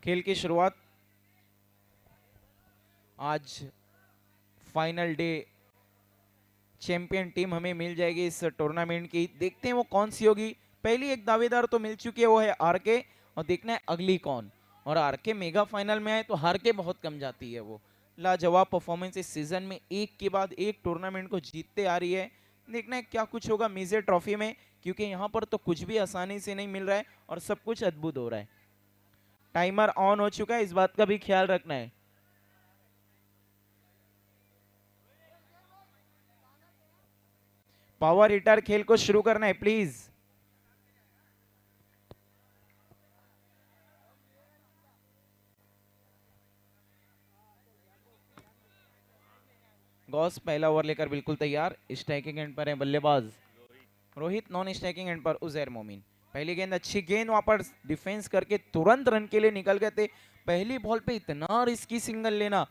खेल की शुरुआत आज फाइनल डे चैंपियन टीम हमें मिल जाएगी इस टूर्नामेंट की। देखते हैं वो कौन सी होगी। पहली एक दावेदार तो मिल चुकी है, वो है आरके, और देखना है अगली कौन। और आरके मेगा फाइनल में आए तो हार के बहुत कम जाती है। वो लाजवाब परफॉर्मेंस इस सीजन में एक के बाद एक टूर्नामेंट को जीतते आ रही है। देखना है क्या कुछ होगा मीजे ट्रॉफी में, क्योंकि यहाँ पर तो कुछ भी आसानी से नहीं मिल रहा है और सब कुछ अद्भुत हो रहा है। टाइमर ऑन हो चुका है, इस बात का भी ख्याल रखना है। पावर हिटर खेल को शुरू करना है प्लीज। गॉस पहला ओवर लेकर बिल्कुल तैयार। स्ट्राइकिंग एंड पर है बल्लेबाज रोहित, नॉन स्ट्राइकिंग एंड पर उजैर मोमिन। पहली गेंद अच्छी गेंद, वहां पर डिफेंस करके तुरंत रन के लिए निकल गए थे। पहली बॉल पे इतना रिस्की सिंगल लेना,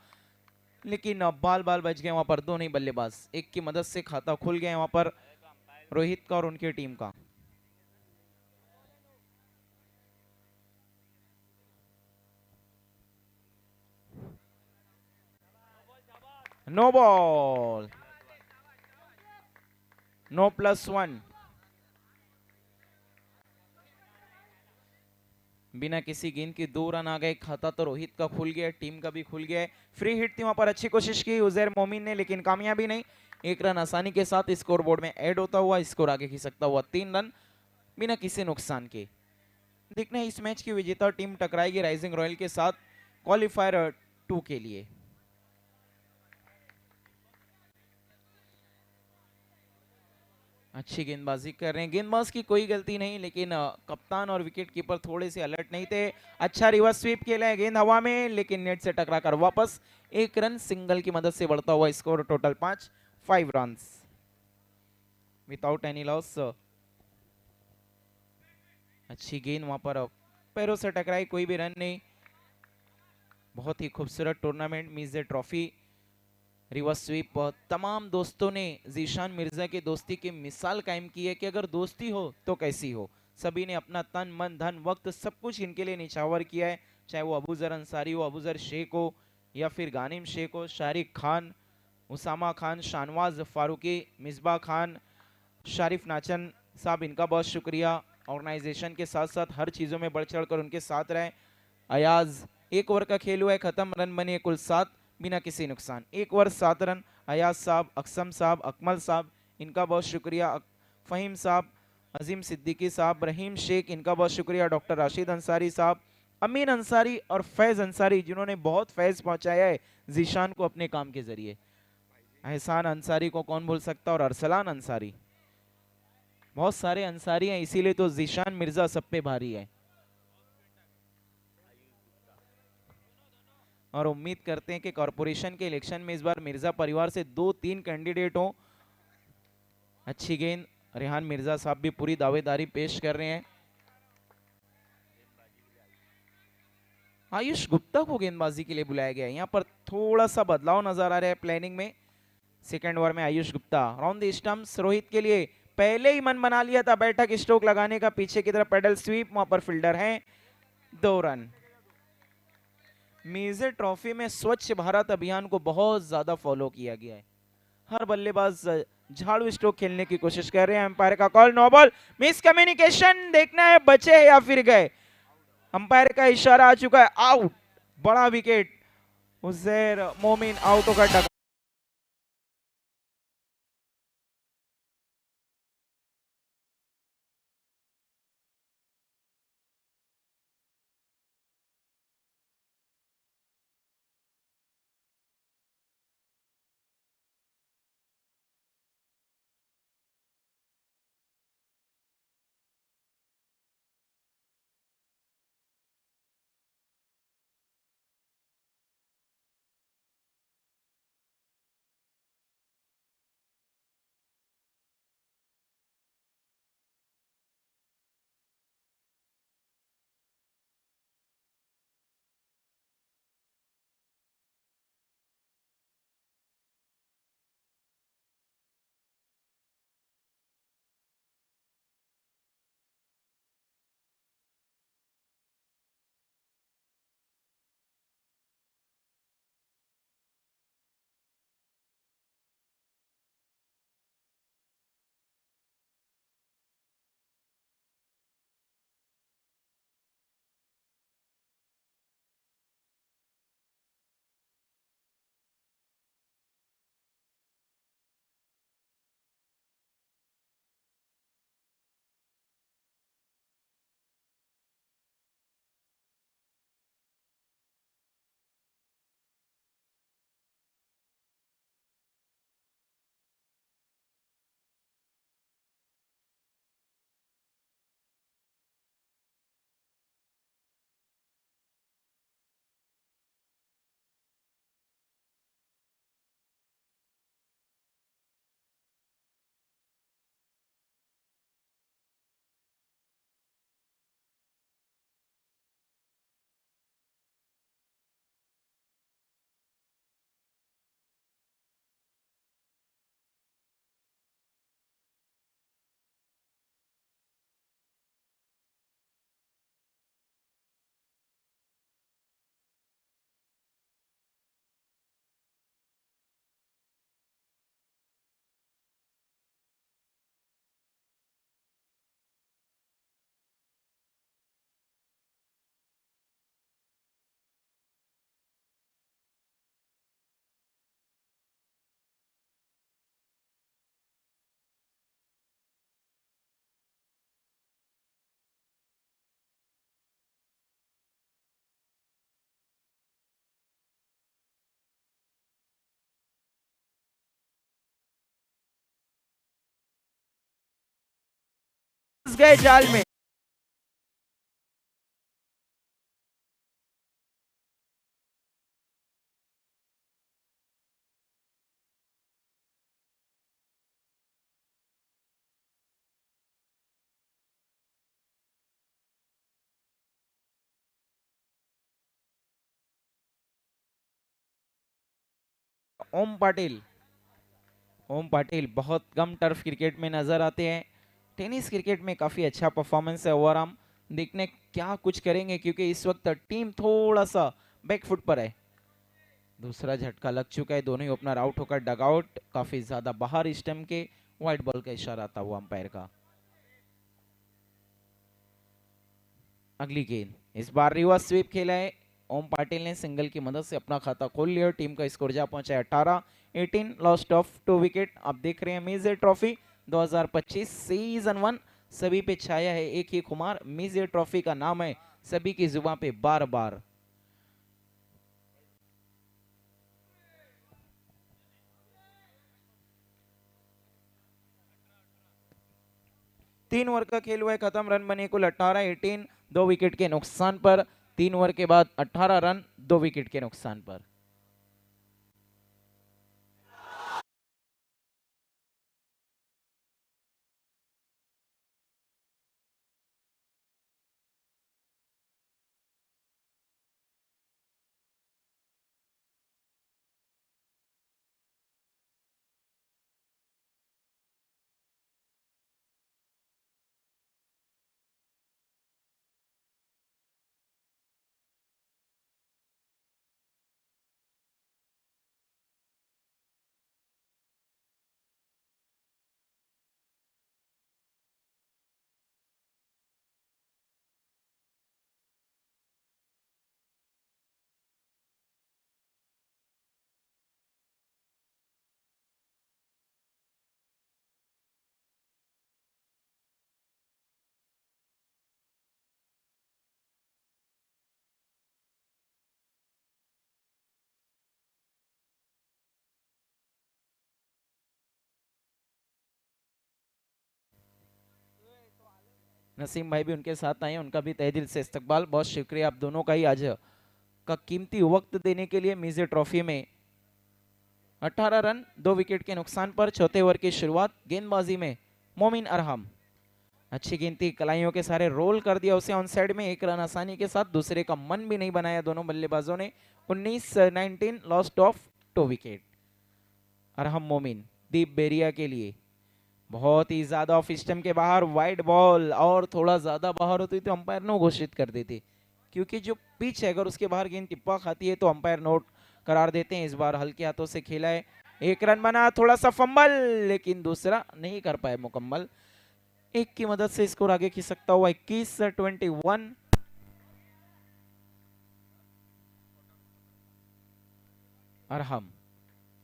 लेकिन बाल बाल बच गए वहां पर। दो नहीं बल्लेबाज एक की मदद से खाता खुल गया वहां पर रोहित का और उनकी टीम का। No ball, no +1। बिना किसी गेंद के 2 रन आ गए। खाता तो रोहित का खुल गया, टीम का भी खुल गया है। फ्री हिट थी वहां पर, अच्छी कोशिश की उजैर मोमिन ने, लेकिन कामयाबी नहीं। 1 रन आसानी के साथ स्कोर बोर्ड में ऐड होता हुआ स्कोर आगे खिसकता सकता हुआ 3 रन बिना किसी नुकसान के। देखना है इस मैच की विजेता टीम टकराएगी राइजिंग रॉयल के साथ क्वालिफायर 2 के लिए। अच्छी गेंदबाजी कर रहे हैं, गेंदबाज की कोई गलती नहीं, लेकिन कप्तान और विकेट कीपर थोड़े से अलर्ट नहीं थे। अच्छा रिवर्स स्वीप खेला है, गेंद हवा में, लेकिन नेट से टकरा कर वापस। 1 रन सिंगल की मदद से बढ़ता हुआ score total 5 without any loss. अच्छी गेंद वहां पर पैरों से टकराई, कोई भी रन नहीं। बहुत ही खूबसूरत टूर्नामेंट मीज़े ट्रॉफी रिवर्स स्वीप। तमाम दोस्तों ने जीशान मिर्जा की दोस्ती की मिसाल कायम की है कि अगर दोस्ती हो तो कैसी हो। सभी ने अपना तन मन धन वक्त सब कुछ इनके लिए निछावर किया है, चाहे वो अबूजर अंसारी हो, अबूजर शेख हो, या फिर गानिम शेख हो, शारिक खान, उसामा खान, शानवाज फारूकी, मिसबा खान, शारिफ नाचन साहब, इनका बहुत शुक्रिया। ऑर्गेनाइजेशन के साथ साथ हर चीज़ों में बढ़ चढ़ कर उनके साथ रहे। अयाज, 1 ओवर का खेल हुआ है खत्म, रन बने कुल 7 बिना किसी नुकसान। 1 ओवर 7 रन। अयाज साहब, अक्सम साहब, अकमल साहब, इनका बहुत शुक्रिया। फ़हीम साहब, अजीम सिद्दीकी साहब, रहीम शेख, इनका बहुत शुक्रिया। डॉक्टर राशिद अंसारी साहब, अमीन अंसारी और फैज़ अंसारी, जिन्होंने बहुत फैज़ पहुंचाया है जीशान को अपने काम के जरिए। एहसान अंसारी को कौन भूल सकता, और अरसलान अंसारी, बहुत सारे अंसारी हैं, इसीलिए तो जीशान मिर्जा सब पे भारी है। और उम्मीद करते हैं कि कॉरपोरेशन के इलेक्शन में इस बार मिर्जा परिवार से 2-3 कैंडिडेट हों। अच्छी गेंद, रेहान मिर्जा साहब भी पूरी दावेदारी पेश कर रहे हैं। आयुष गुप्ता को गेंदबाजी के लिए बुलाया गया है। यहाँ पर थोड़ा सा बदलाव नजर आ रहा है प्लानिंग में। सेकेंड ओवर में Ayush Gupta round the stumps Rohit के लिए। पहले ही मन बना लिया था बैठक स्ट्रोक लगाने का, पीछे की तरफ पेडल स्वीप, वहां पर फील्डर हैं। 2 रन। मीजे ट्रॉफी में स्वच्छ भारत अभियान को बहुत ज्यादा फॉलो किया गया है। हर बल्लेबाज झाड़ू स्ट्रोक खेलने की कोशिश कर रहे हैं। अंपायर का call no ball. Miscommunication, देखना है बचे या फिर गए। अंपायर का इशारा आ चुका है, आउट। बड़ा विकेट, उजैर मोमिन आउट होकर फंस गए जाल में। ओम पाटिल, ओम पाटिल बहुत कम टर्फ क्रिकेट में नजर आते हैं। टेनिस क्रिकेट में काफी अच्छा परफॉर्मेंस है। ओवरआर्म देखने क्या कुछ करेंगे, क्योंकि इस वक्त टीम थोड़ा सा बैकफुट पर है। दूसरा झटका लग चुका है, दोनों ही ओपनर आउट होकर डगआउट, काफी ज्यादा बाहर स्टंप के। व्हाइट बॉल का इशारा था वो अंपायर का। अगली गेंद, इस बार रिवर्स स्वीप खेला है। ओम पाटिल ने सिंगल की मदद से अपना खाता खोल लिया और टीम का स्कोर जा पहुंचा है 18-18, लॉस्ट ऑफ 2 विकेट। आप देख रहे हैं मिजे ट्रॉफी 2025 सीजन 1, सभी पे छाया है एक ही खुमार। मिजे ट्रॉफी का नाम है सभी की जुबान पे बार बार। तीन ओवर का खेल हुआ है खत्म, रन बने कुल 18-18, 2 विकेट के नुकसान पर। 3 ओवर के बाद 18 रन 2 विकेट के नुकसान पर। नसीम भाई भी उनके साथ आए, उनका भी तहे दिल से इस्तकबाल। बहुत शुक्रिया आप दोनों का ही आज का कीमती वक्त देने के लिए। मिजे ट्रॉफी में 18 रन 2 विकेट के नुकसान पर चौथे ओवर की शुरुआत। गेंदबाजी में मोमिन अरहम, अच्छी गिनती, कलाइयों के सारे रोल कर दिया उसे ऑन साइड में, एक रन आसानी के साथ। दूसरे का मन भी नहीं बनाया दोनों बल्लेबाजों ने। 19-19, लॉस्ट ऑफ 2 विकेट। अरहम मोमिन दीप बेरिया के लिए बहुत ही ज्यादा ऑफ स्टंप के बाहर, वाइड बॉल, और थोड़ा ज्यादा बाहर होती तो अंपायर नो घोषित कर देते, क्योंकि जो पिच है अगर उसके बाहर गेंद टिप्पा खाती है तो अंपायर नोट करार देते हैं। इस बार हल्के हाथों से खेला है, एक रन बना, थोड़ा सा फंबल, लेकिन दूसरा नहीं कर पाए मुकम्मल। एक की मदद से स्कोर आगे खींच सकता हुआ 21-21। अरहम,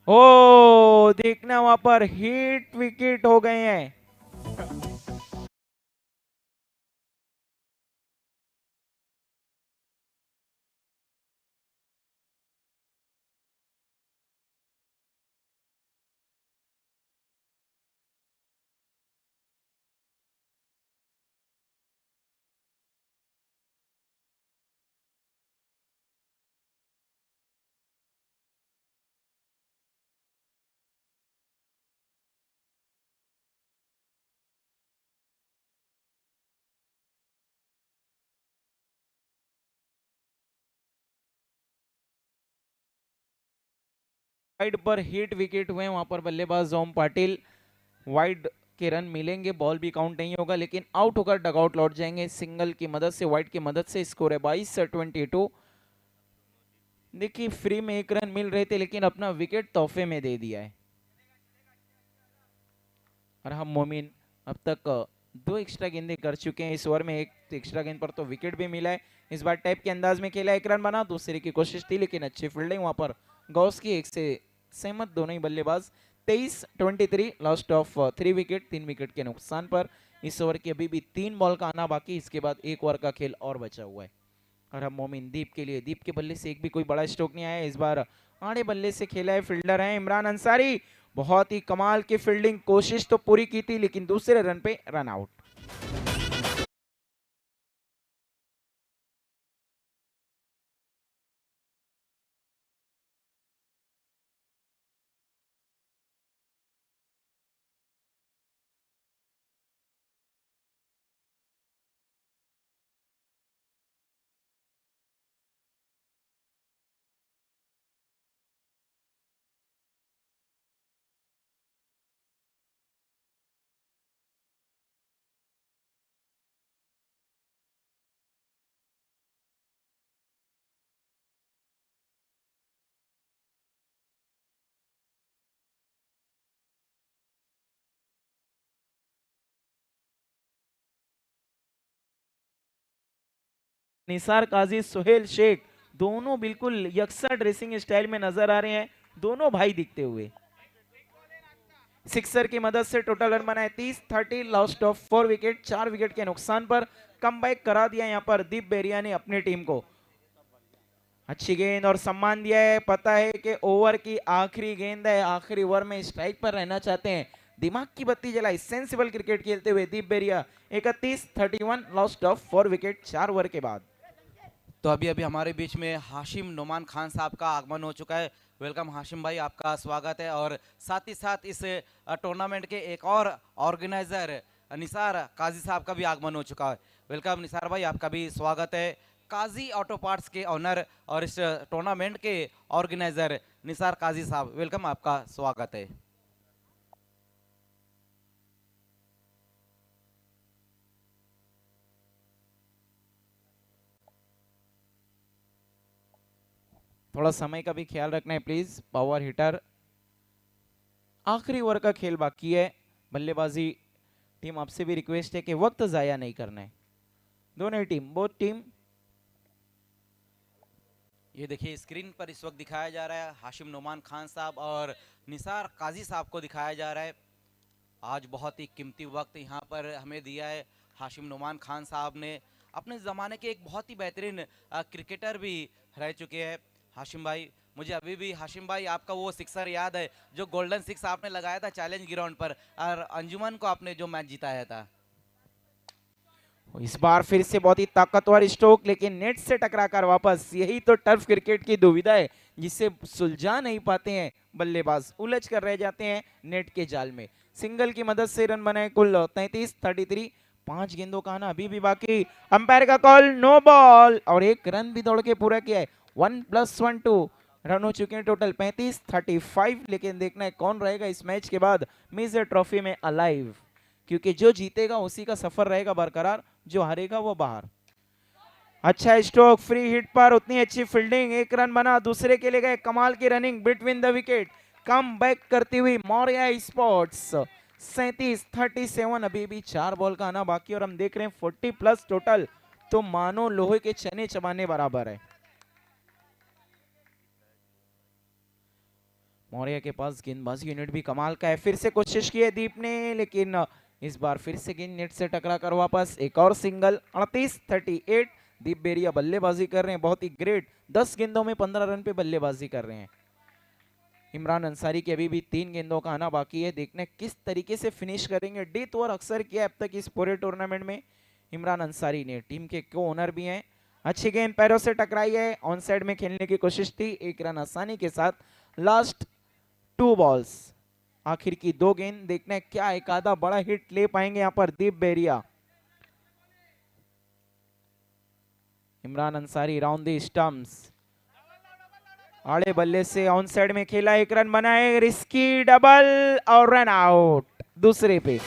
ओ देखना वहां पर हिट विकेट हो गए हैं। वाइड पर हिट विकेट हुए, वहां पर बल्लेबाज ओम पाटिल, वाइड के रन मिलेंगे, बॉल भी काउंट नहीं होगा, लेकिन आउट होकर डगआउट लौट जाएंगे सिंगल की मदद से, वाइड की मदद से। स्कोर है 22-22। देखिए फ्री में एक रन मिल रहे थे, लेकिन अपना विकेट तोहफे में दे दिया है। और हम मोमिन अब तक 2 एक्स्ट्रा गेंदें कर चुके हैं इस ओवर में, एक एक्स्ट्रा गेंद पर तो विकेट भी मिला है। इस बार टैप के अंदाज में खेला, एक रन बना, दूसरे की कोशिश थी लेकिन अच्छी फील्डिंग वहां पर गौस की, एक से सहमत दोनों ही बल्लेबाज। 23-23, लॉस्ट ऑफ 3 विकेट, 3 विकेट के नुकसान पर। इस ओवर की अभी भी 3 बॉल का आना बाकी, इसके बाद 1 ओवर का खेल और बचा हुआ है। और हम मोमिन दीप के लिए, दीप के बल्ले से एक भी कोई बड़ा स्ट्रोक नहीं आया, इस बार आड़े बल्ले से खेला है। फील्डर है इमरान अंसारी, बहुत ही कमाल की फील्डिंग, कोशिश तो पूरी की थी लेकिन दूसरे रन पे रन आउट। निसार काजी, सुहेल शेख, दोनों बिल्कुल यकसा ड्रेसिंग स्टाइल में नजर आ रहे हैं, दोनों भाई दिखते हुए। सिक्सर की मदद से टोटल रन बनाए 30-30, लॉस्ट ऑफ 4 विकेट, 4 विकेट के नुकसान पर कमबैक करा दिया यहां पर दीप बेरिया ने अपनी टीम को। अच्छी गेंद और सम्मान दिया है, पता है कि ओवर की आखिरी गेंद है, आखिरी ओवर में स्ट्राइक पर रहना चाहते हैं, दिमाग की बत्ती जलाई, सेंसिबल क्रिकेट खेलते हुए दीप बेरिया। 31-31, लॉस्ट ऑफ 4 विकेट 4 ओवर के बाद। तो अभी अभी हमारे बीच में हाशिम नोमान खान साहब का आगमन हो चुका है। वेलकम हाशिम भाई, आपका स्वागत है। और साथ ही साथ इस टूर्नामेंट के एक और ऑर्गेनाइजर निसार काजी साहब का भी आगमन हो चुका है। वेलकम निसार भाई, आपका भी स्वागत है। काजी ऑटो पार्ट्स के ऑनर और इस टूर्नामेंट के ऑर्गेनाइजर निसार काजी साहब, वेलकम, आपका स्वागत है। थोड़ा समय का भी ख्याल रखना है प्लीज। पावर हिटर, आखिरी ओवर का खेल बाकी है, बल्लेबाजी टीम आपसे भी रिक्वेस्ट है कि वक्त जाया नहीं करना है, दोनों टीम, बोथ टीम। ये देखिए स्क्रीन पर इस वक्त दिखाया जा रहा है हाशिम नोमान खान साहब और निसार काजी साहब को दिखाया जा रहा है। आज बहुत ही कीमती वक्त यहाँ पर हमें दिया है हाशिम नोमान खान साहब ने। अपने ज़माने के एक बहुत ही बेहतरीन क्रिकेटर भी रह चुके हैं हाशिम भाई। मुझे अभी भी हाशिम भाई आपका वो सिक्सर याद है जो गोल्डन सिक्स आपने लगाया था चैलेंज ग्राउंड पर और अंजुमन को आपने जो मैच जिताया था। इस बार फिर से बहुत ही ताकतवर स्ट्रोक, लेकिन नेट से टकराकर वापस। यही तो टर्फ क्रिकेट की दुविधा है जिसे सुलझा नहीं पाते हैं बल्लेबाज, उलझ कर रह जाते हैं नेट के जाल में। सिंगल की मदद से रन बनाए कुल 33-33, 5 गेंदों का आना अभी भी बाकी। अंपायर का कॉल नो बॉल और एक रन भी दौड़ के पूरा किया है। 1+1 2 रन हो चुके हैं टोटल 35-35। लेकिन देखना है कौन रहेगा इस मैच के बाद मेजर ट्रॉफी में अलाइव, क्योंकि जो जीतेगा उसी का सफर रहेगा बरकरार, जो हारेगा वो बाहर। अच्छा स्ट्रोक, फ्री हिट पर उतनी अच्छी फील्डिंग, एक रन बना, दूसरे के लिए गए, कमाल की running between the wicket, come back करती हुई मौर्या स्पोर्ट्स। 37-37, अभी भी 4 बॉल का आना बाकी और हम देख रहे हैं 40+ टोटल, तो मानो लोहे के चने चबाने बराबर है। मौर्य के पास गेंदबाजी यूनिट भी कमाल का है। फिर से कोशिश की है दीप ने, लेकिन इस बार फिर से गेंद नेट से टकरा कर वापस। एक और सिंगल। 38-38, दीप बेरिया बल्लेबाजी कर रहे हैं बहुत ही ग्रेट, 10 गेंदों में 15 रन पे बल्लेबाजी कर रहे हैं। इमरान अंसारी की अभी भी 3 गेंदों का आना बाकी है, देखने किस तरीके से फिनिश करेंगे। डेथ ओवर अक्सर किया अब तक इस पूरे टूर्नामेंट में इमरान अंसारी ने, टीम के को ओनर भी हैं। अच्छी गेंद पैरों से टकराई है, ऑन साइड में खेलने की कोशिश थी, एक रन आसानी के साथ। लास्ट 2 बॉल्स, आखिर की 2 गेंद, देखना है क्या एक आधा बड़ा हिट ले पाएंगे यहां पर दीप बेरिया। इमरान अंसारी राउंड दी स्टंप्स, आड़े बल्ले से ऑन साइड में खेला, एक रन बनाए, रिस्की डबल और रन आउट दूसरे पे।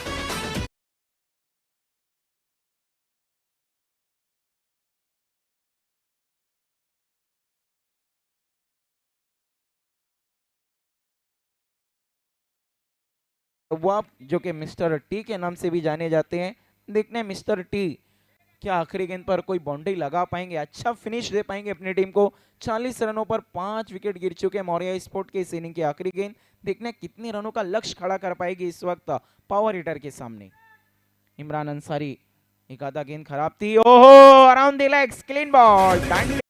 वो जो कि मिस्टर टी के नाम से भी जाने जाते हैं, देखने मिस्टर टी क्या आखिरी गेंद पर कोई बाउंड्री लगा पाएंगे, अच्छा फिनिश दे पाएंगे अपनी टीम को। 40 रनों पर 5 विकेट गिर चुके हैं मौर्या स्पोर्ट के इस इनिंग की आखिरी गेंद, देखने कितने रनों का लक्ष्य खड़ा कर पाएगी इस वक्त पावर हिटर के सामने। इमरान अंसारी, एक आधा गेंद खराब थी, ओहो around the legs, clean ball.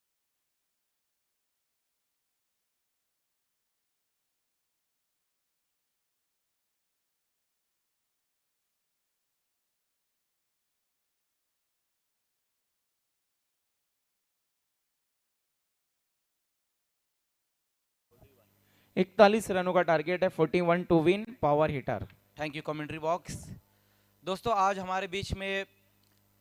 41 रनों का टारगेट है, 41 to win power hitter. Thank you commentary box. दोस्तों आज हमारे बीच में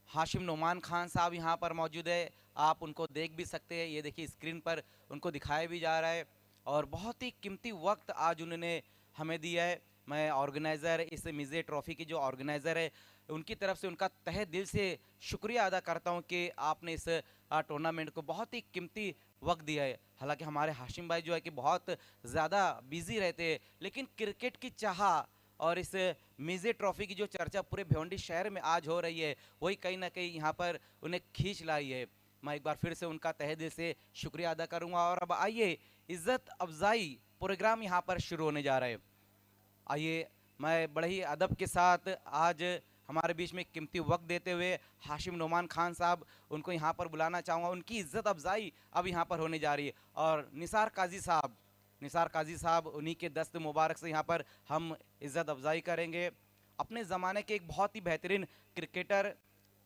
हाशिम नोमान खान साहब यहाँ पर मौजूद है, आप उनको देख भी सकते हैं, ये देखिए स्क्रीन पर उनको दिखाया भी जा रहा है। और बहुत ही कीमती वक्त आज उन्होंने हमें दिया है। मैं ऑर्गेनाइज़र, इस मिज़े ट्रॉफ़ी की जो ऑर्गेनाइज़र है, उनकी तरफ से उनका तहे दिल से शुक्रिया अदा करता हूँ कि आपने इस टूर्नामेंट को बहुत ही कीमती वक्त दिया है। हालांकि हमारे हाशिम भाई जो है कि बहुत ज़्यादा बिजी रहते हैं, लेकिन क्रिकेट की चाह और इस मिज़े ट्रॉफ़ी की जो चर्चा पूरे भिवंडी शहर में आज हो रही है, वही कहीं ना कहीं यहाँ पर उन्हें खींच लाई है। मैं एक बार फिर से उनका तहे दिल से शुक्रिया अदा करूंगा। और अब आइए इज्जत अफजाई प्रोग्राम यहाँ पर शुरू होने जा रहे हैं। आइए मैं बड़े ही अदब के साथ आज हमारे बीच में कीमती वक्त देते हुए हाशिम नोमान खान साहब उनको यहाँ पर बुलाना चाहूँगा। उनकी इज्जत अफजाई अब यहाँ पर होने जा रही है। और निसार काजी साहब उन्हीं के दस्त मुबारक से यहाँ पर हम इज्जत अफजाई करेंगे। अपने ज़माने के एक बहुत ही बेहतरीन क्रिकेटर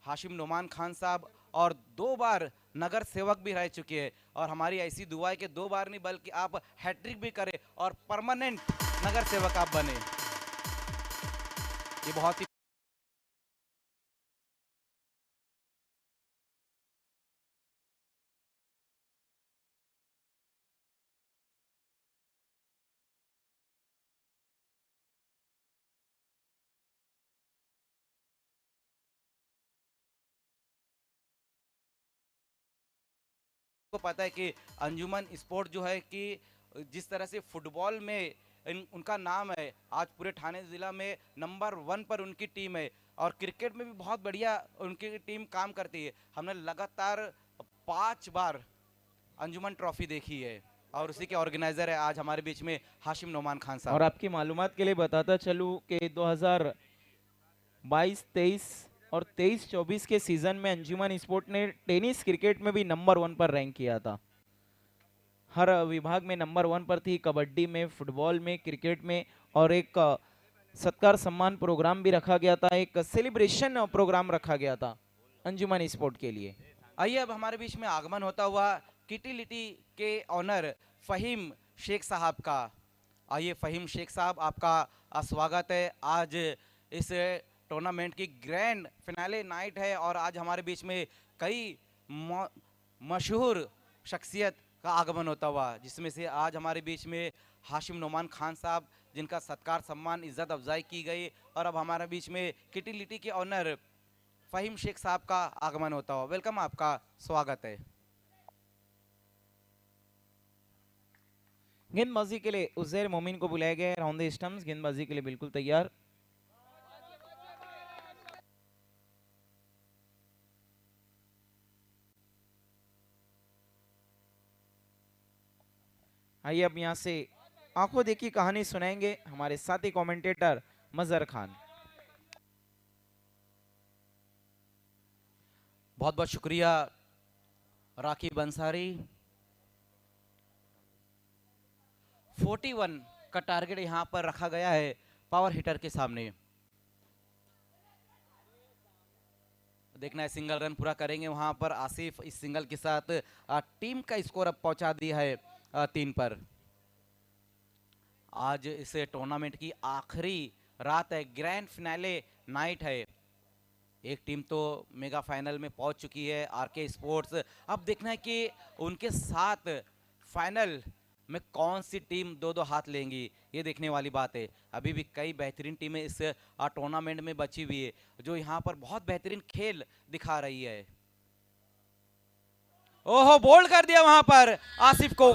हाशिम नोमान खान साहब, और 2 बार नगर सेवक भी रह चुके हैं। और हमारी ऐसी दुआ है कि 2 बार नहीं बल्कि आप हैट्रिक भी करें और परमानेंट नगर सेवक आप बने। ये बहुत ही को पता है कि अंजुमन स्पोर्ट जो है कि जिस तरह से फुटबॉल में उनका नाम है, आज पूरे ठाणे ज़िला में नंबर 1 पर उनकी टीम है। और क्रिकेट में भी बहुत बढ़िया उनकी टीम काम करती है। हमने लगातार 5 बार अंजुमन ट्रॉफी देखी है और उसी के ऑर्गेनाइजर है आज हमारे बीच में हाशिम नोमान खान साहब। और आपकी मालूमात के लिए बताता चलूँ कि 2022-23 और 23-24 के सीजन में अंजुमन स्पोर्ट ने टेनिस क्रिकेट में भी नंबर 1 पर रैंक किया था। हर विभाग में नंबर 1 पर थी, कबड्डी में, फुटबॉल में, क्रिकेट में। और एक सत्कार सम्मान प्रोग्राम भी रखा गया था, एक सेलिब्रेशन प्रोग्राम रखा गया था अंजुमन स्पोर्ट के लिए। आइए अब हमारे बीच में आगमन होता हुआ किटी लिटी के ऑनर फ़हीम शेख साहब का। आइए फ़हीम शेख साहब, आपका स्वागत है। आज इस टूर्नामेंट की ग्रैंड फिनाले नाइट है और आज हमारे बीच में कई मशहूर शख्सियत का आगमन होता हुआ, जिसमें से आज हमारे बीच में हाशिम नोमान खान साहब, जिनका सत्कार सम्मान इज्जत अफजाई की गई। और अब हमारे बीच में किटी लिटी के ऑनर फ़हीम शेख साहब का आगमन होता हुआ। वेलकम, आपका स्वागत है। गेंदबाजी के लिए उज़ैर मोमिन को बुलाया गया है राउंड द स्टंप्स। गेंदबाजी के लिए बिल्कुल तैयार। आइए अब यहाँ से आंखों देखी कहानी सुनाएंगे हमारे साथी कमेंटेटर मजहर खान। बहुत बहुत शुक्रिया राखी बंसारी। 41 का टारगेट यहां पर रखा गया है पावर हिटर के सामने। देखना है सिंगल रन पूरा करेंगे वहां पर आसिफ। इस सिंगल के साथ टीम का स्कोर अब पहुंचा दिया है 3 पर। आज इस टूर्नामेंट की आखिरी रात है, ग्रैंड फिनाले नाइट है। एक टीम तो मेगा फाइनल में पहुंच चुकी है, आरके स्पोर्ट्स। अब देखना है कि उनके साथ फाइनल में कौन सी टीम 2-2 हाथ लेंगी, ये देखने वाली बात है। अभी भी कई बेहतरीन टीमें इस टूर्नामेंट में बची हुई है, जो यहाँ पर बहुत बेहतरीन खेल दिखा रही है। ओहो, बोल्ड कर दिया वहां पर आसिफ को।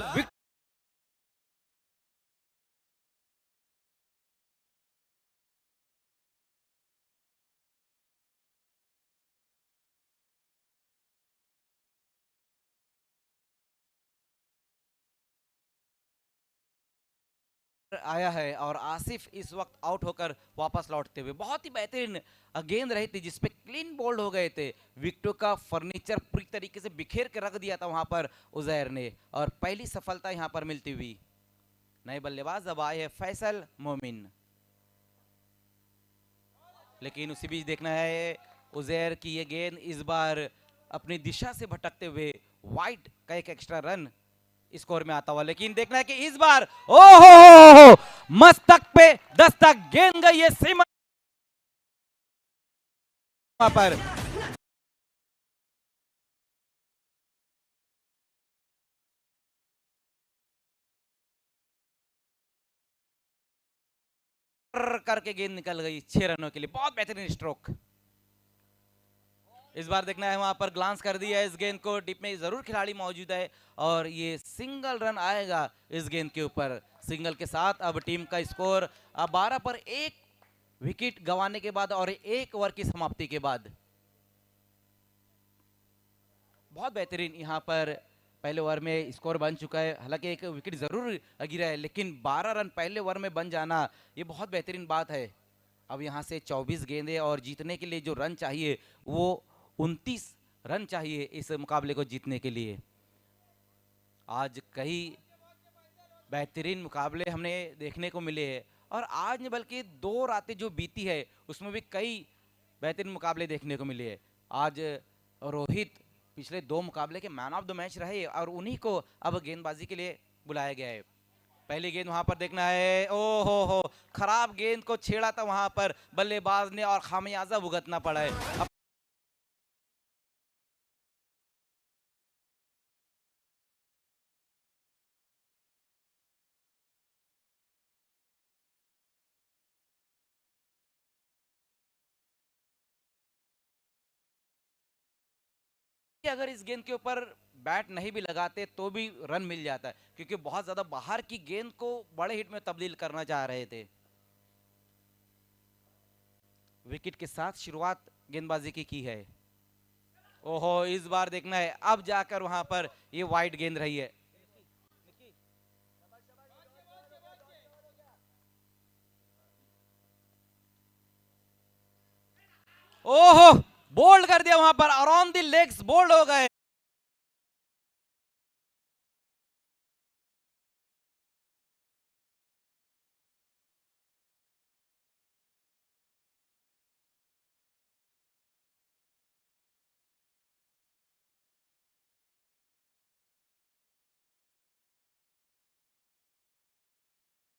आया है और आसिफ इस वक्त आउट होकर वापस लौटते हुए बहुत ही बेहतरीन गेंद रही थी, जिसपे क्लीन बोल्ड हो गए थे। विकेटों का फर्नीचर पूरी तरीके से बिखेर के रख दिया था वहां पर उजैर ने, और पहली सफलता यहां पर मिलती हुई। नए बल्लेबाज अब आए हैं फैसल मोमिन, लेकिन उसी बीच देखना है उजैर की ये गेंद इस बार अपनी दिशा से भटकते हुए वाइड का एक एक्स्ट्रा रन स्कोर में आता हुआ। लेकिन देखना है कि इस बार ओहो, मस्तक पे दस्तक, गेंद गई है सीमा पर। करके गेंद निकल गई 6 रनों के लिए। बहुत बेहतरीन स्ट्रोक। इस बार देखना है वहां पर ग्लांस कर दिया है इस गेंद को, डिप में जरूर खिलाड़ी मौजूद है और ये सिंगल रन आएगा इस गेंद के ऊपर। सिंगल के साथ अब टीम का स्कोर 12 पर 1 विकेट गंवाने के बाद और 1 ओवर की समाप्ति के बाद बहुत बेहतरीन यहाँ पर पहले ओवर में स्कोर बन चुका है। हालांकि एक विकेट जरूर गिरा है, लेकिन 12 रन पहले ओवर में बन जाना ये बहुत बेहतरीन बात है। अब यहाँ से 24 गेंदें और जीतने के लिए जो रन चाहिए वो 29 रन चाहिए इस मुकाबले को जीतने के लिए। आज कई बेहतरीन मुकाबले हमने देखने को मिले हैं, और आज नहीं बल्कि 2 रातें जो बीती है उसमें भी कई बेहतरीन मुकाबले देखने को मिले हैं। आज रोहित पिछले 2 मुकाबले के मैन ऑफ द मैच रहे, और उन्हीं को अब गेंदबाजी के लिए बुलाया गया है। पहली गेंद वहां पर देखना है, ओ हो, खराब गेंद को छेड़ा था वहां पर बल्लेबाज ने और खामियाजा भुगतना पड़ा है। अब अगर इस गेंद के ऊपर बैट नहीं भी लगाते तो भी रन मिल जाता है, क्योंकि बहुत ज्यादा बाहर की गेंद को बड़े हिट में तब्दील करना चाह रहे थे। विकेट के साथ शुरुआत गेंदबाजी की है। ओहो, इस बार देखना है अब जाकर वहां पर ये वाइड गेंद रही है। ओहो, बोल्ड कर दिया वहां पर, अराउंड द लेग्स बोल्ड हो गए।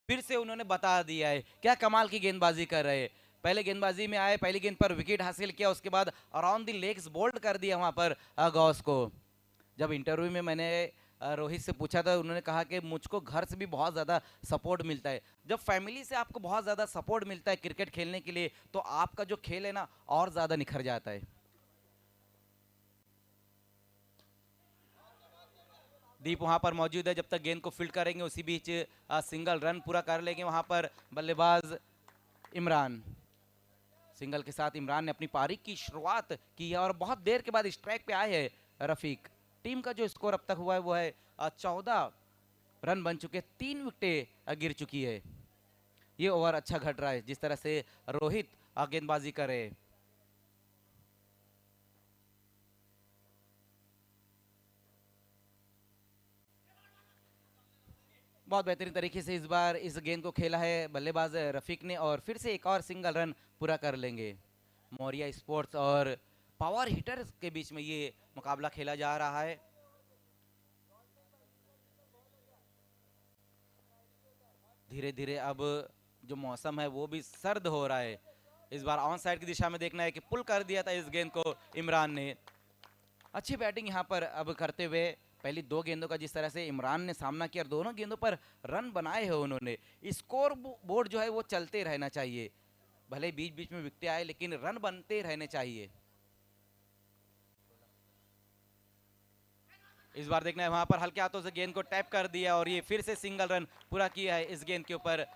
फिर से उन्होंने बता दिया है क्या कमाल की गेंदबाजी कर रहे हैं। पहले गेंदबाजी में आए, पहली गेंद पर विकेट हासिल किया, उसके बाद अराउंड द लेग्स बोल्ड कर दिया वहां पर गॉस को। जब इंटरव्यू में मैंने रोहित से पूछा था, उन्होंने कहा कि मुझको घर से भी बहुत ज़्यादा सपोर्ट मिलता है। जब फैमिली से आपको बहुत ज़्यादा सपोर्ट मिलता है क्रिकेट खेलने के लिए, तो आपका जो खेल है ना और ज़्यादा निखर जाता है। दीप वहां पर मौजूद है, जब तक गेंद को फील्ड करेंगे उसी बीच सिंगल रन पूरा कर लेंगे वहां पर बल्लेबाज इमरान। सिंगल के साथ इमरान ने अपनी पारी की शुरुआत की है, और बहुत देर के बाद स्ट्राइक पे आए हैं रफीक। टीम का जो स्कोर अब तक हुआ है वो है 14 रन बन चुके, 3 विकेटें गिर चुकी है। ये ओवर अच्छा घट रहा है जिस तरह से रोहित गेंदबाजी करे। बहुत बेहतरीन तरीके से इस बार इस गेंद को खेला है बल्लेबाज रफीक ने, और फिर से एक और सिंगल रन पूरा कर लेंगे। मौर्या स्पोर्ट्स और पावर हिटर्स के बीच में ये मुकाबला खेला जा रहा है। धीरे धीरे अब जो मौसम है वो भी सर्द हो रहा है। इस बार ऑन साइड की दिशा में देखना है कि पुल कर दिया था इस गेंद को इमरान ने। अच्छी बैटिंग यहाँ पर अब करते हुए, पहली 2 गेंदों का जिस तरह से इमरान ने सामना किया और दोनों गेंदों पर रन बनाए हैं उन्होंने। स्कोर बोर्ड जो है वो चलते रहना चाहिए, भले बीच बीच में विकेट आए लेकिन रन बनते रहने चाहिए। इस बार देखना है वहां पर हल्के हाथों से गेंद को टैप कर दिया, और ये फिर से सिंगल रन पूरा किया है इस गेंद के ऊपर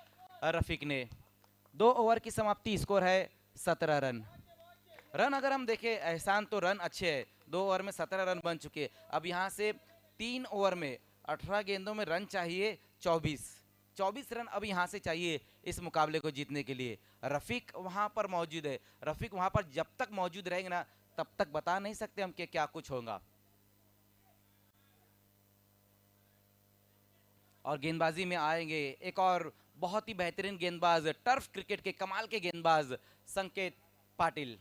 रफीक ने। 2 ओवर की समाप्ति, स्कोर है 17 रन। रन अगर हम देखें एहसान, तो रन अच्छे है, 2 ओवर में 17 रन बन चुके। अब यहाँ से 3 ओवर में 18 गेंदों में रन चाहिए 24 रन अब यहाँ से चाहिए इस मुकाबले को जीतने के लिए। रफीक वहां पर मौजूद है, रफीक वहां पर जब तक मौजूद रहेंगे ना तब तक बता नहीं सकते हम कि क्या कुछ होगा। और गेंदबाजी में आएंगे एक और बहुत ही बेहतरीन गेंदबाज, टर्फ क्रिकेट के कमाल के गेंदबाज संकेत पाटिल।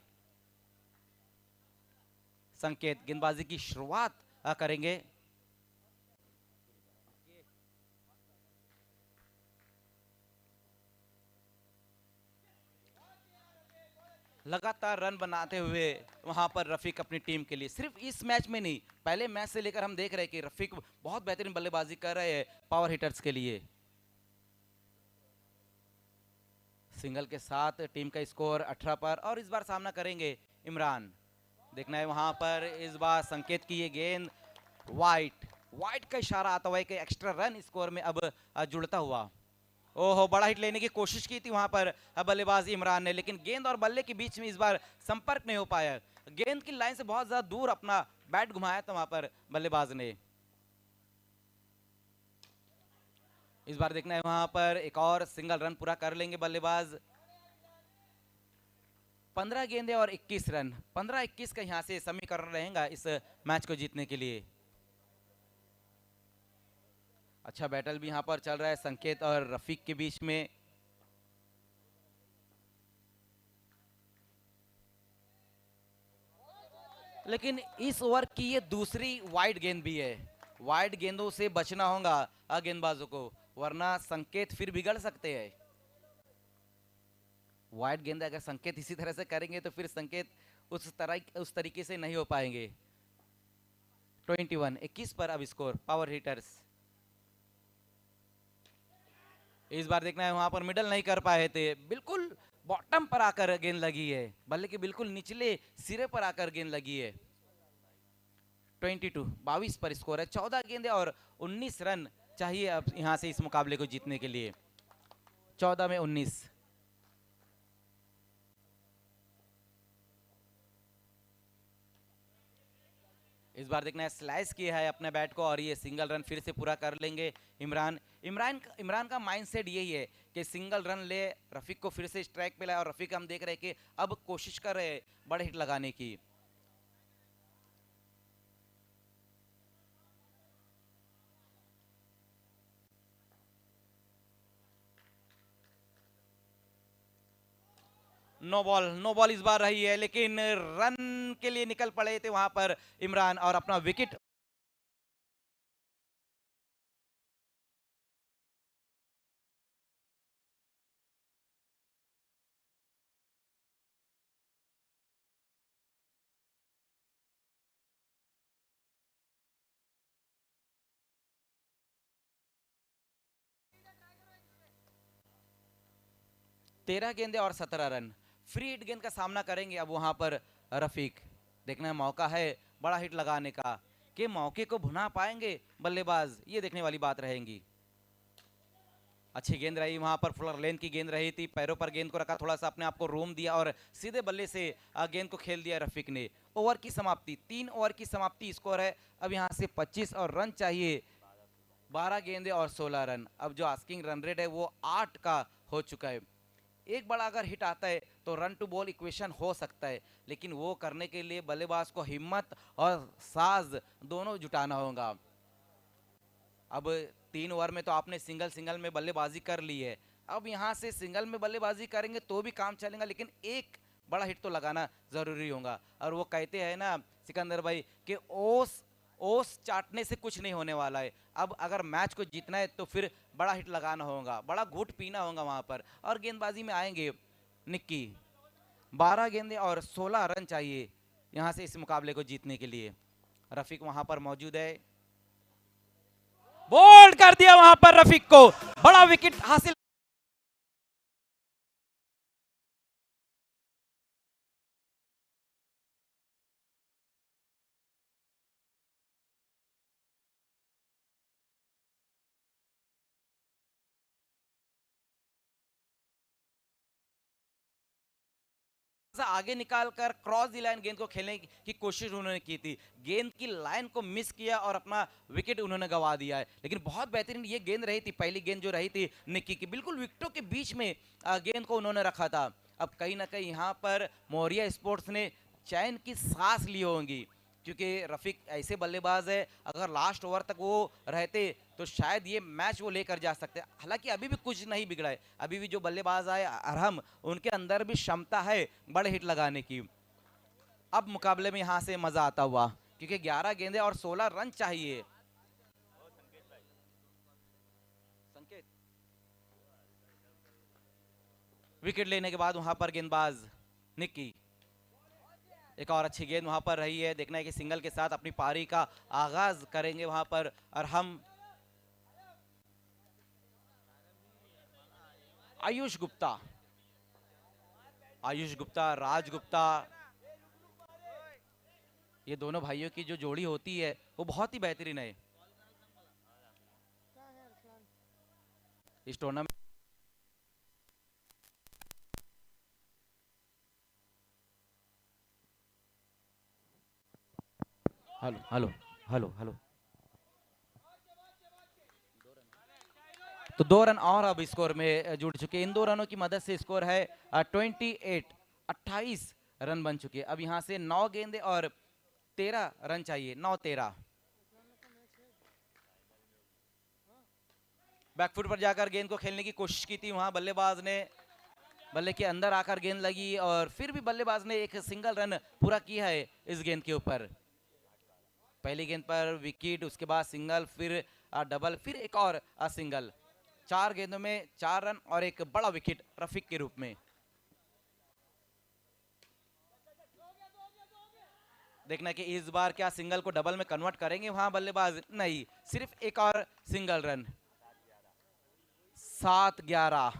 संकेत गेंदबाजी की शुरुआत करेंगे। लगातार रन बनाते हुए वहां पर रफीक अपनी टीम के लिए, सिर्फ इस मैच में नहीं, पहले मैच से लेकर हम देख रहे हैं कि रफीक बहुत बेहतरीन बल्लेबाजी कर रहे हैं पावर हिटर्स के लिए। सिंगल के साथ टीम का स्कोर 18 पर, और इस बार सामना करेंगे इमरान। देखना है वहां पर इस बार संकेत की ये गेंद वाइट का इशारा आता हुआ, एक एक्स्ट्रा रन स्कोर में अब जुड़ता हुआ। ओहो, बड़ा हिट लेने की कोशिश की थी वहां पर बल्लेबाज इमरान ने, लेकिन गेंद और बल्ले के बीच में इस बार संपर्क नहीं हो पाया। गेंद की लाइन से बहुत ज्यादा दूर अपना बैट घुमाया था वहां पर बल्लेबाज ने। इस बार देखना है वहां पर एक और सिंगल रन पूरा कर लेंगे बल्लेबाज। 15 गेंदे और 21 रन, 15-21 का यहां से समीकरण रहेगा इस मैच को जीतने के लिए। अच्छा बैटल भी यहां पर चल रहा है संकेत और रफीक के बीच में। लेकिन इस ओवर की ये दूसरी वाइड गेंद भी है, वाइड गेंदों से बचना होगा गेंदबाजों को, वरना संकेत फिर बिगड़ सकते हैं। वाइड गेंद अगर संकेत इसी तरह से करेंगे तो फिर संकेत उस तरीके से नहीं हो पाएंगे। 21 पर अब स्कोर पावर हिटर्स। इस बार देखना है वहां पर मिडल नहीं कर पाए थे, बिल्कुल बॉटम पर आकर गेंद लगी है, बल्ले के बिल्कुल निचले सिरे पर आकर गेंद लगी है। 22 पर स्कोर है। 14 गेंदे और 19 रन चाहिए अब यहां से इस मुकाबले को जीतने के लिए। 14 में 19। इस बार देखना है स्लाइस किया है अपने बैट को और ये सिंगल रन फिर से पूरा कर लेंगे इमरान। इमरान का माइंडसेट यही है कि सिंगल रन ले, रफीक को फिर से स्ट्राइक पे लाए, और रफीक हम देख रहे हैं कि अब कोशिश कर रहे हैं बड़े हिट लगाने की। नो बॉल इस बार रही है, लेकिन रन के लिए निकल पड़े थे वहां पर इमरान और अपना विकेट। तेरह गेंदे और 17 रन, फ्री हिट गेंद का सामना करेंगे अब वहां पर रफीक। देखना है मौका है बड़ा हिट लगाने का, कि मौके को भुना पाएंगे बल्लेबाज, ये देखने वाली बात रहेगी। अच्छी गेंद रही वहां पर, फुलर लेन की गेंद रही थी, पैरों पर गेंद को रखा, थोड़ा सा अपने आप को रोम दिया और सीधे बल्ले से गेंद को खेल दिया रफीक ने। ओवर की समाप्ति, 3 ओवर की समाप्ति स्कोर है अब यहां से 25 और रन चाहिए। 12 गेंदे और 16 रन। अब जो आस्किंग रन रेट है वो 8 का हो चुका है। एक बड़ा अगर हिट आता है तो रन टू बॉल इक्वेशन हो सकता है, लेकिन वो करने के लिए बल्लेबाज को हिम्मत और साज दोनों जुटाना होगा। अब 3 ओवर में तो आपने सिंगल सिंगल में बल्लेबाजी कर ली है, अब यहां से सिंगल में बल्लेबाजी करेंगे तो भी काम चलेगा, लेकिन एक बड़ा हिट तो लगाना जरूरी होगा। और वो कहते हैं ना सिकंदर भाई कि ओस ओस चाटने से कुछ नहीं होने वाला है। अब अगर मैच को जीतना है तो फिर बड़ा हिट लगाना होगा, बड़ा घूट पीना होगा वहां पर, और गेंदबाजी में आएंगे निक्की। 12 गेंदे और 16 रन चाहिए यहां से इस मुकाबले को जीतने के लिए। रफीक वहां पर मौजूद है, बोल्ड कर दिया वहां पर रफीक को, बड़ा विकेट हासिल। आगे निकालकर क्रॉस दी लाइन गेंद को खेलने की कोशिश उन्होंने की थी, गेंद की लाइन को मिस किया और अपना विकेट उन्होंने गंवा दिया है। लेकिन बहुत बेहतरीन ये गेंद रही थी, पहली गेंद जो रही थी निक्की की, बिल्कुल विकेटों के बीच में गेंद को उन्होंने रखा था। अब कहीं ना कहीं यहाँ पर मौर्या स्पोर्ट्स ने चैन की सांस ली होंगी, क्योंकि रफीक ऐसे बल्लेबाज है, अगर लास्ट ओवर तक वो रहते तो शायद ये मैच वो लेकर जा सकते। हालांकि अभी भी कुछ नहीं बिगड़ा है, अभी भी जो बल्लेबाज आए अरहम, उनके अंदर भी क्षमता है बड़े हिट लगाने की। अब मुकाबले में यहां से मजा आता हुआ, क्योंकि 11 गेंदे और 16 रन चाहिए। संकेत विकेट लेने के बाद वहां पर गेंदबाज निक्की, एक और अच्छी गेंद वहां पर रही है। देखना है कि सिंगल के साथ अपनी पारी का आगाज करेंगे वहां पर अरहम। आयुष गुप्ता, आयुष गुप्ता, राज गुप्ता, ये दोनों भाइयों की जो जोड़ी होती है वो बहुत ही बेहतरीन है इस tournament. Hello hello hello hello. तो 2 रन और अब स्कोर में जुड़ चुके। इन 2 रनों की मदद से स्कोर है 28, 28 रन बन चुके। अब यहाँ से 9 गेंदे और 13 रन चाहिए, 9-13। बैकफुट पर जाकर गेंद को खेलने की कोशिश की थी वहां बल्लेबाज ने, बल्ले के अंदर आकर गेंद लगी और फिर भी बल्लेबाज ने एक सिंगल रन पूरा किया है इस गेंद के ऊपर। पहली गेंद पर विकेट, उसके बाद सिंगल, फिर डबल, फिर एक और सिंगल। 4 गेंदों में 4 रन और एक बड़ा विकेट रफीक के रूप में। देखना कि इस बार क्या सिंगल को डबल में कन्वर्ट करेंगे वहां बल्लेबाज। नहीं, सिर्फ एक और सिंगल रन। 7-11।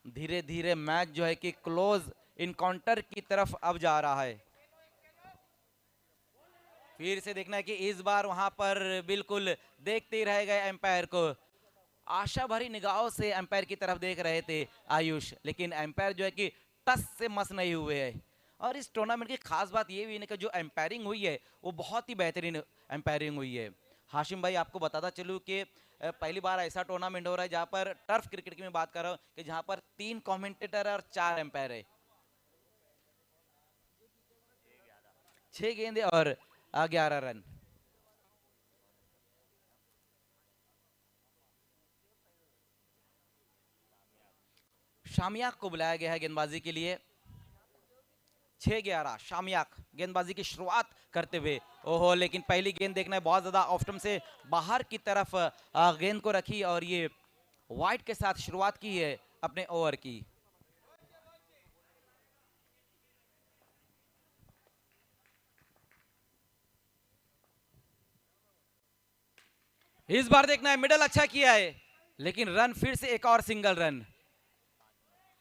धीरे धीरे मैच जो है कि क्लोज इनकाउंटर की तरफ अब जा रहा है। फिर से देखना है कि इस बार वहां पर बिल्कुल देखते ही रह गए एम्पायर को। आशा भरी निगाहों से एम्पायर की तरफ देख रहे थे आयुष, लेकिन एम्पायर जो है कि टस से मस नहीं हुए हैं। और इस टूर्नामेंट की खास बात ये भी है कि जो एम्पायरिंग हुई है वो बहुत ही बेहतरीन एम्पायरिंग हुई है। हाशिम भाई, आपको बताता चलूं कि पहली बार ऐसा टूर्नामेंट हो रहा है जहां पर टर्फ क्रिकेट की मैं बात कर रहा हूं कि जहां पर 3 कमेंटेटर और 4 एम्पायर है। 6 गेंदे और 11 रन। शामियाक को बुलाया गया है गेंदबाजी के लिए। 6-11 शामियाक गेंदबाजी की शुरुआत करते हुए। ओहो, लेकिन पहली गेंद देखना है बहुत ज्यादा ऑफ स्टंप से बाहर की तरफ गेंद को रखी और ये वाइड के साथ शुरुआत की है अपने ओवर की। इस बार देखना है मिडल अच्छा किया है, लेकिन रन फिर से एक और सिंगल रन।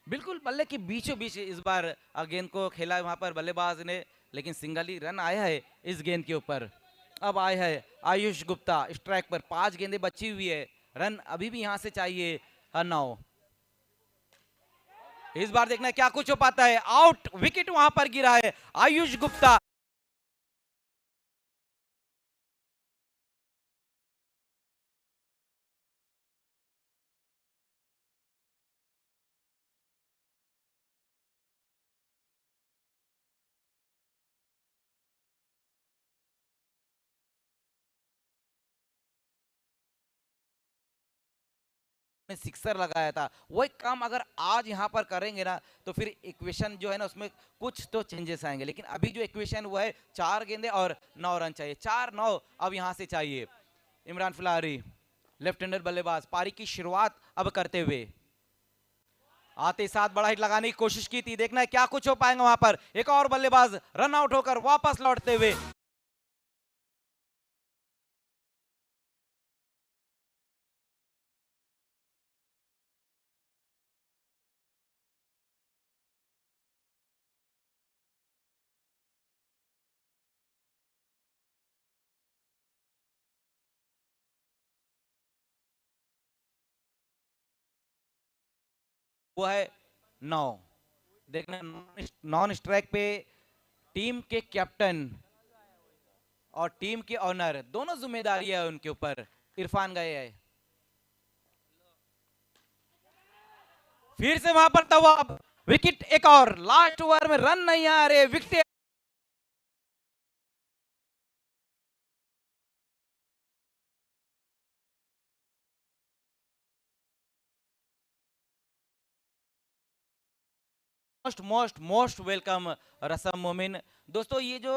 बिल्कुल बल्ले के बीचों बीच इस बार गेंद को खेला है वहां पर बल्लेबाज ने, लेकिन सिंगल ही रन आया है इस गेंद के ऊपर। अब आया है आयुष गुप्ता स्ट्राइक पर। 5 गेंदें बची हुई है, रन अभी भी यहां से चाहिए 9। इस बार देखना है क्या कुछ हो पाता है। आउट विकेट वहां पर गिरा है आयुष गुप्ता। ने सिक्सर लगाया था, वही काम अगर आज यहां पर करेंगे ना तो फिर इक्वेशन जो है ना उसमें कुछ तो चेंजेस आएंगे। लेकिन अभी जो इक्वेशन वो है 4 गेंदे और 9 रन चाहिए। 4-9 अब यहां से चाहिए। इमरान फिलारी लेफ्ट हैंडर बल्लेबाज पारी की शुरुआत अब करते हुए। आते साथ बड़ा हिट लगाने की कोशिश की थी, देखना है क्या कुछ हो पाएगा वहां पर। एक और बल्लेबाज रन आउट होकर वापस लौटते हुए। वो है 9। देखना नॉन स्ट्राइक पे टीम के कैप्टन और टीम के ऑनर दोनों जिम्मेदारियां है उनके ऊपर। इरफान गए है फिर से वहां पर तवाब। विकेट एक और, लास्ट ओवर में रन नहीं आ रहे, wicket. Most most most welcome Rasam Momin. दोस्तों, ये जो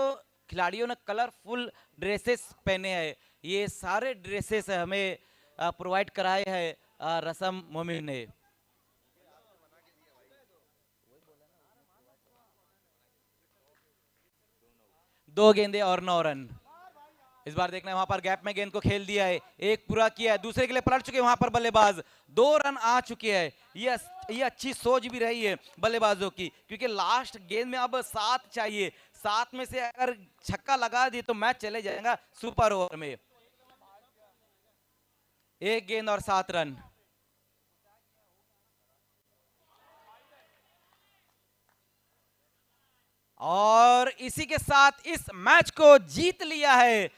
खिलाड़ियों ने कलरफुल ड्रेसेस पहने हैं, ये सारे ड्रेसेस हमें प्रोवाइड कराए हैं रसम मोमिन ने। 2 गेंदे और 9 रन। इस बार देखना है वहां पर गैप में गेंद को खेल दिया है, एक पूरा किया है, दूसरे के लिए पलट चुके हैं वहां पर बल्लेबाज। 2 रन आ चुके हैं। ये अच्छी सोच भी रही है बल्लेबाजों की, क्योंकि लास्ट गेंद में अब 7 चाहिए। 7 में से अगर छक्का लगा दिए तो मैच चले जाएगा सुपर ओवर में। 1 गेंद और 7 रन। और इसी के साथ इस मैच को जीत लिया है